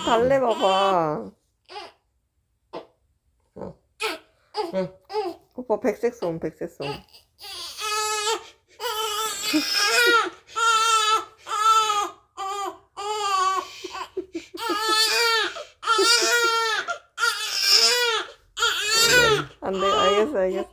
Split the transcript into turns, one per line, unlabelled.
달래 봐봐. 응. 오빠 백색 소음, 백색 소음. 안 돼, 알겠어, 알겠어.